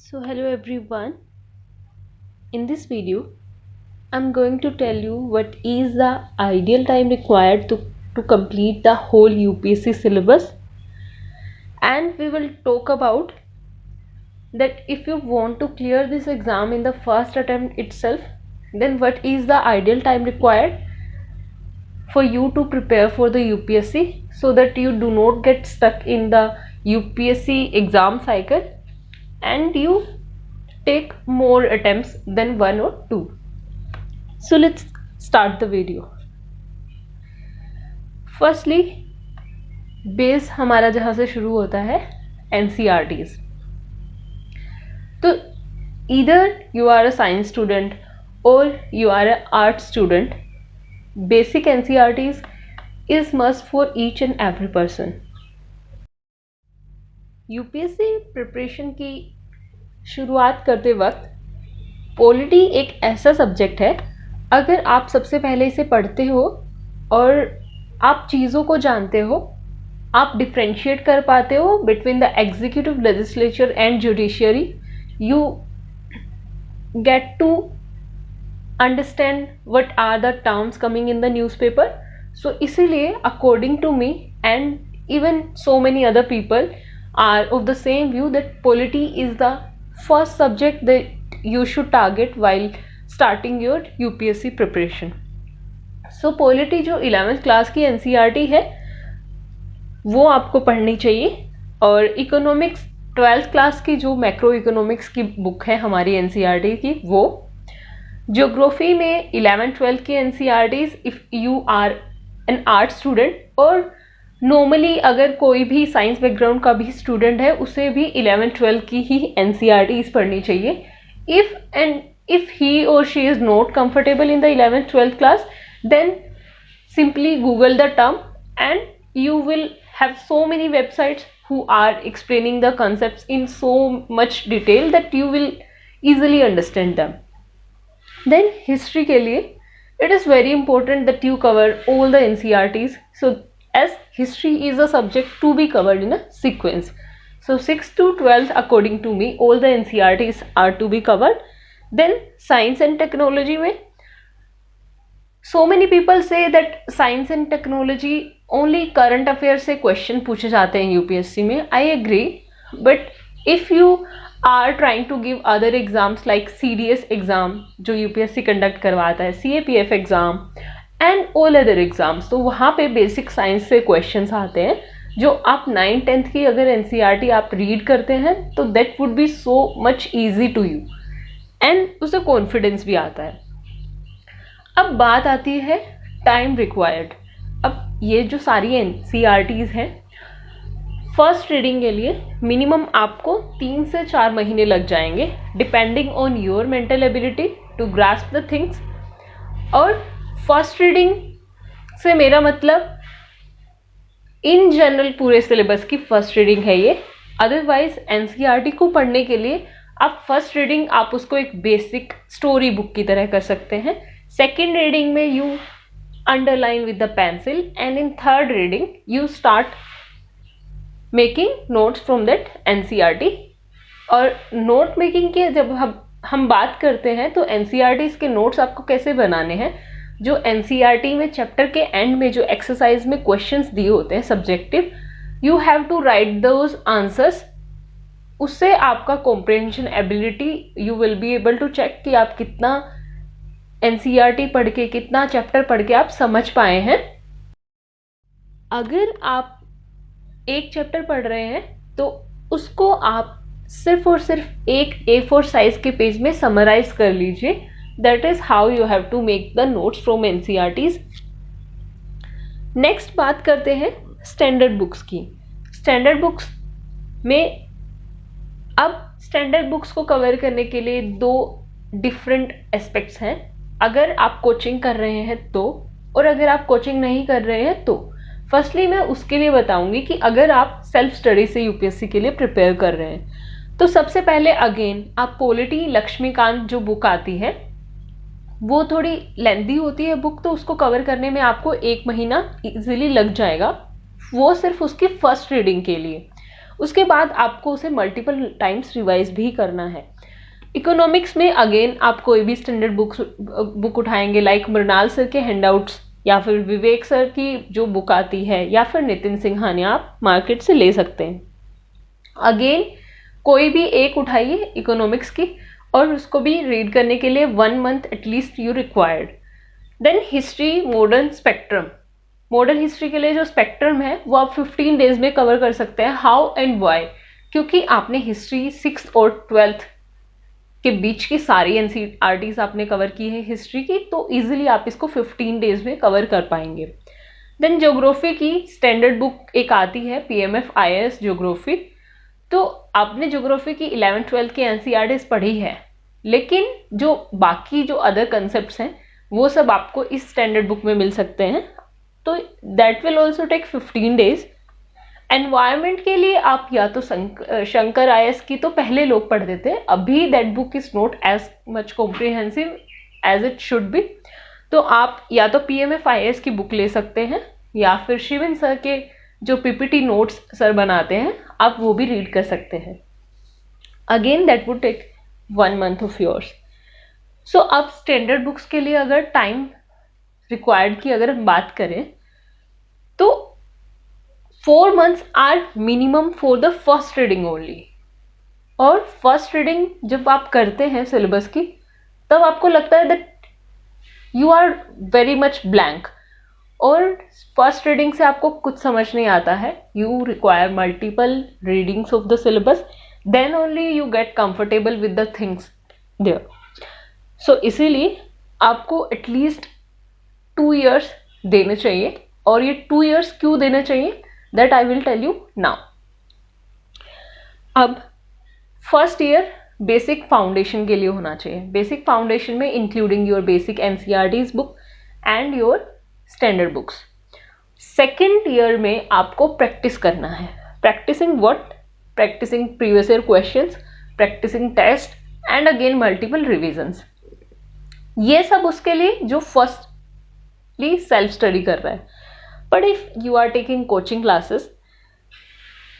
So hello everyone. In this video, I'm going to tell you what is the ideal time required to complete the whole UPSC syllabus, and we will talk about that if you want to clear this exam in the first attempt itself, then what is the ideal time required for you to prepare for the UPSC so that you do not get stuck in the UPSC exam cycle and you take more attempts than one or two. So let's start the video. Firstly, base हमारा जहाँ से शुरू होता है NCERTs. तो either you are a science student or you are an art student, basic NCERTs is must for each and every person. UPSC preparation की शुरुआत करते वक्त पॉलिटी एक ऐसा सब्जेक्ट है, अगर आप सबसे पहले इसे पढ़ते हो और आप चीज़ों को जानते हो, आप डिफ्रेंशिएट कर पाते हो between the executive, legislature and judiciary, you get to understand what are the terms coming in the newspaper. So इसीलिए according to me and even so many other people are of the same view that polity is the first subject that you should target while starting your UPSC preparation. So polity जो 11th class की NCERT है वो आपको पढ़नी चाहिए, और economics 12th class की जो मैक्रो इकोनॉमिक्स की बुक है हमारी NCERT की वो. ज्योग्राफी में 11th-12th की NCERTs if you are an art student, और नॉर्मली अगर कोई भी साइंस बैकग्राउंड का भी स्टूडेंट है उसे भी 11th-12th की ही NCERTs पढ़नी चाहिए. If he or she is not comfortable in the 11th-12th class, then simply Google the term and you will have so many websites who are explaining the concepts in so much detail that you will easily understand them. Then history के लिए it is very important that you cover all the NCERTs, so as history is a subject to be covered in a sequence. So 6th to 12th according to me all the NCERTs are to be covered. Then science and technology में so many people say that science and technology only current affairs से question पूछे जाते हैं UPSC में. I agree, but if you are trying to give other exams like CDS exam जो UPSC conduct करवाता है, CAPF exam and all other exams, तो वहाँ पे basic science से questions आते हैं जो आप 9th-10th की अगर NCERT आप रीड करते हैं तो that would be so much easy to you and उससे कॉन्फिडेंस भी आता है. अब बात आती है टाइम रिक्वायर्ड. अब ये जो सारी NCERTs हैं, फर्स्ट रीडिंग के लिए मिनिमम आपको 3 से 4 महीने लग जाएंगे depending on your mental ability to grasp the things. और फर्स्ट रीडिंग से मेरा मतलब इन जनरल पूरे सिलेबस की फर्स्ट रीडिंग है ये. अदरवाइज NCERT को पढ़ने के लिए आप फर्स्ट रीडिंग आप उसको एक बेसिक स्टोरी बुक की तरह कर सकते हैं. सेकेंड रीडिंग में you underline with the pencil and in third reading you start making notes from that NCERT. और नोट मेकिंग के जब हम बात करते हैं तो NCERTs के नोट्स आपको कैसे बनाने हैं, जो NCERT में चैप्टर के एंड में जो एक्सरसाइज में क्वेश्चंस दिए होते हैं subjective, you have to write those answers. उससे आपका comprehension ability you will be able to check कि आप कितना NCERT पढ़ के, कितना चैप्टर पढ़ के आप समझ पाए हैं. अगर आप एक चैप्टर पढ़ रहे हैं तो उसको आप सिर्फ और सिर्फ एक A4 साइज के पेज में समराइज कर लीजिए. That is how you have to make the notes from NCERTs. Next बात करते हैं स्टैंडर्ड बुक्स की. स्टैंडर्ड बुक्स में अब स्टैंडर्ड बुक्स को कवर करने के लिए 2 डिफरेंट एस्पेक्ट्स हैं. अगर आप कोचिंग कर रहे हैं तो, और अगर आप कोचिंग नहीं कर रहे हैं तो. फर्स्टली मैं उसके लिए बताऊंगी कि अगर आप सेल्फ स्टडी से UPSC के लिए प्रिपेयर कर रहे हैं तो सबसे पहले अगेन आप पॉलिटी लक्ष्मीकांत जो बुक आती है वो थोड़ी लेंथी होती है बुक, तो उसको कवर करने में आपको 1 महीना इजीली लग जाएगा, वो सिर्फ उसकी फर्स्ट रीडिंग के लिए. उसके बाद आपको उसे मल्टीपल टाइम्स रिवाइज भी करना है। इकोनॉमिक्स में अगेन आप कोई भी स्टैंडर्ड बुक उठाएंगे, लाइक मृणाल सर के हैंडआउट्स या फिर विवेक सर की जो बुक आती है या फिर नितिन सिंघानिया आप मार्केट से ले सकते हैं। अगेन कोई भी एक उठाइए इकोनॉमिक्स की और उसको भी रीड करने के लिए 1 month at least you required. Then history modern spectrum, modern history के लिए जो स्पेक्ट्रम है वो आप 15 डेज में कवर कर सकते हैं। हाउ एंड वाई, क्योंकि आपने हिस्ट्री 6th और 12th के बीच की सारी एनसीईआरटीज आपने कवर की है हिस्ट्री की, तो इजीली आप इसको 15 डेज में कवर कर पाएंगे। देन ज्योग्राफी की स्टैंडर्ड बुक एक आती है PMF IAS ज्योग्राफी, तो आपने ज्योग्राफी की 11th 12th की एनसीईआरटीज पढ़ी है, लेकिन जो बाकी जो अदर कंसेप्ट्स हैं वो सब आपको इस स्टैंडर्ड बुक में मिल सकते हैं, तो that will also take 15 days. Environment के लिए आप या तो शंकर IAS की तो पहले लोग पढ़ते थे, अभी that book is not as much comprehensive as it should be, तो आप या तो PMF IAS की बुक ले सकते हैं या फिर शिवन सर के जो PPT नोट्स सर बनाते हैं आप वो भी रीड कर सकते हैं। Again that would take 1 month of yours. So अब स्टैंडर्ड बुक्स के लिए अगर टाइम रिक्वायर्ड की अगर हम बात करें तो 4 months are minimum for the first reading only. और फर्स्ट रीडिंग जब आप करते हैं सिलेबस की तब आपको लगता है that you are very much blank और फर्स्ट रीडिंग से आपको कुछ समझ नहीं आता है। You require multiple readings of the syllabus, then only you get comfortable with the things there. So इसीलिए आपको एटलीस्ट 2 years देने चाहिए, और ये 2 years क्यों देने चाहिए that I will tell you now. अब फर्स्ट ईयर बेसिक फाउंडेशन के लिए होना चाहिए। बेसिक फाउंडेशन में including your basic NCERTs book and your standard books. Second year में आपको प्रैक्टिस करना है। Practising what? Practising previous year questions, practising test and again multiple revisions. ये सब उसके लिए जो फर्स्टली सेल्फ स्टडी कर रहा है। But if you are taking coaching classes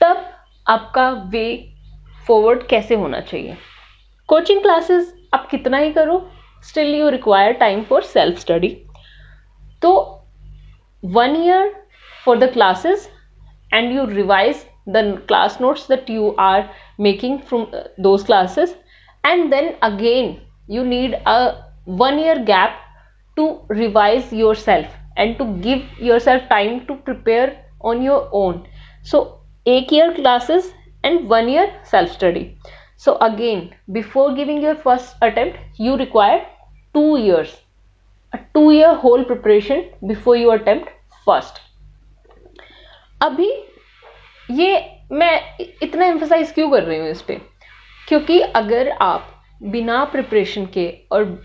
तब आपका वे फॉरवर्ड कैसे होना चाहिए? कोचिंग क्लासेस आप कितना ही करो still you require time for self study. तो 1 year for the classes and you revise the class notes that you are making from those classes, and then again you need a 1 year gap to revise yourself and to give yourself time to prepare on your own. So 1 year classes and 1 year self study. So again before giving your first attempt you require 2 years, a 2-year whole preparation before you attempt first. अभी ये मैं इतना emphasise क्यों कर रही हूँ इस पे? क्योंकि अगर आप बिना प्रिपरेशन के और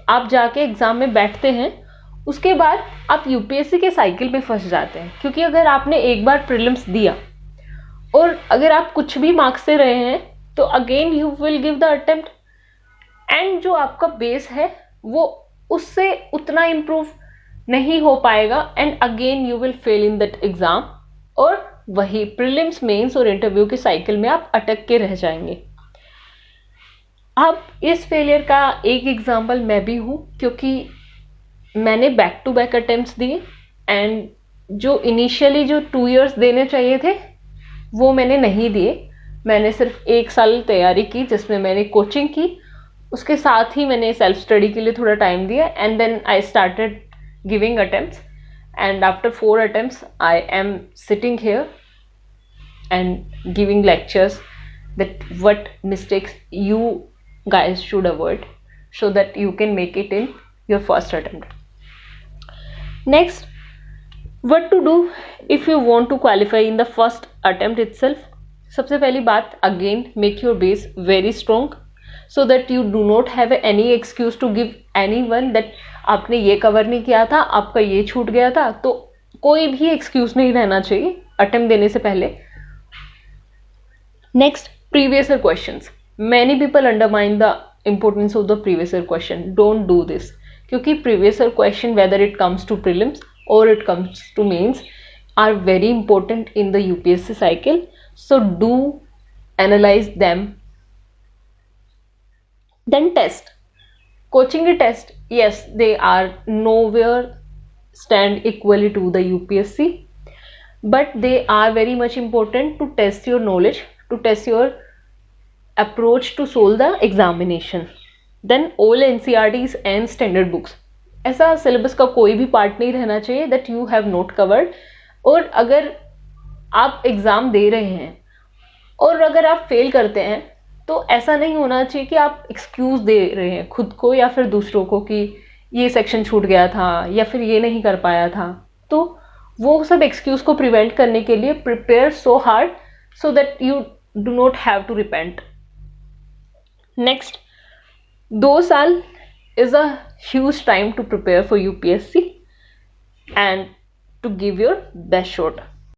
आप जाके एग्जाम में बैठते हैं उसके बाद आप यूपीएससी के साइकिल में फंस जाते हैं। क्योंकि अगर आपने एक बार प्रीलिम्स दिया और अगर आप कुछ भी मार्क्स से रहे हैं तो again you will give the attempt and जो आपका बेस है वो उससे उतना इम्प्रूव नहीं हो पाएगा and again you will fail in that exam, और वही प्रीलिम्स, मेंस और इंटरव्यू के साइकिल में आप अटक के रह जाएंगे। अब इस फेलियर का एक एग्जांपल मैं भी हूँ, क्योंकि मैंने बैक टू बैक अटेम्प्ट्स दिए एंड जो इनिशियली जो 2 years देने चाहिए थे वो मैंने नहीं दिए। मैंने सिर्फ 1 साल तैयारी की जिसमें मैंने कोचिंग की, उसके साथ ही मैंने सेल्फ स्टडी के लिए थोड़ा टाइम दिया and then I started giving attempts and after 4 attempts I am sitting here and giving lectures that what mistakes you guys should avoid so that you can make it in your first attempt. Next, what to do if you want to qualify in the first attempt itself? सबसे पहली बात, again make your base very strong so that you do not have any excuse to give anyone that आपने ये cover नहीं किया था, आपका ये छूट गया था। तो कोई भी एक्सक्यूज नहीं रहना चाहिए अटेम्प्ट देने से पहले। Next, previous year questions. Many people undermine the importance of the previous year question. Don't do this. क्योंकि previous year question, whether it comes to prelims or it comes to mains, are very important in the UPSC cycle. So do analyze them. Then test. Coaching के test, yes, they are nowhere stand equally to the UPSC, but they are very much important to test your knowledge, to test your approach to solve the examination. Then all NCERTs and standard books, ऐसा syllabus का कोई भी part नहीं रहना चाहिए that you have not covered. और अगर आप एग्ज़ाम दे रहे हैं और अगर आप फेल करते हैं तो ऐसा नहीं होना चाहिए कि आप एक्सक्यूज़ दे रहे हैं खुद को या फिर दूसरों को कि ये सेक्शन छूट गया था या फिर ये नहीं कर पाया था. तो वो सब एक्सक्यूज़ को प्रिवेंट करने के लिए prepare so hard so that you do not have to repent. Next, 2 साल is a huge time to prepare for UPSC and to give your best shot.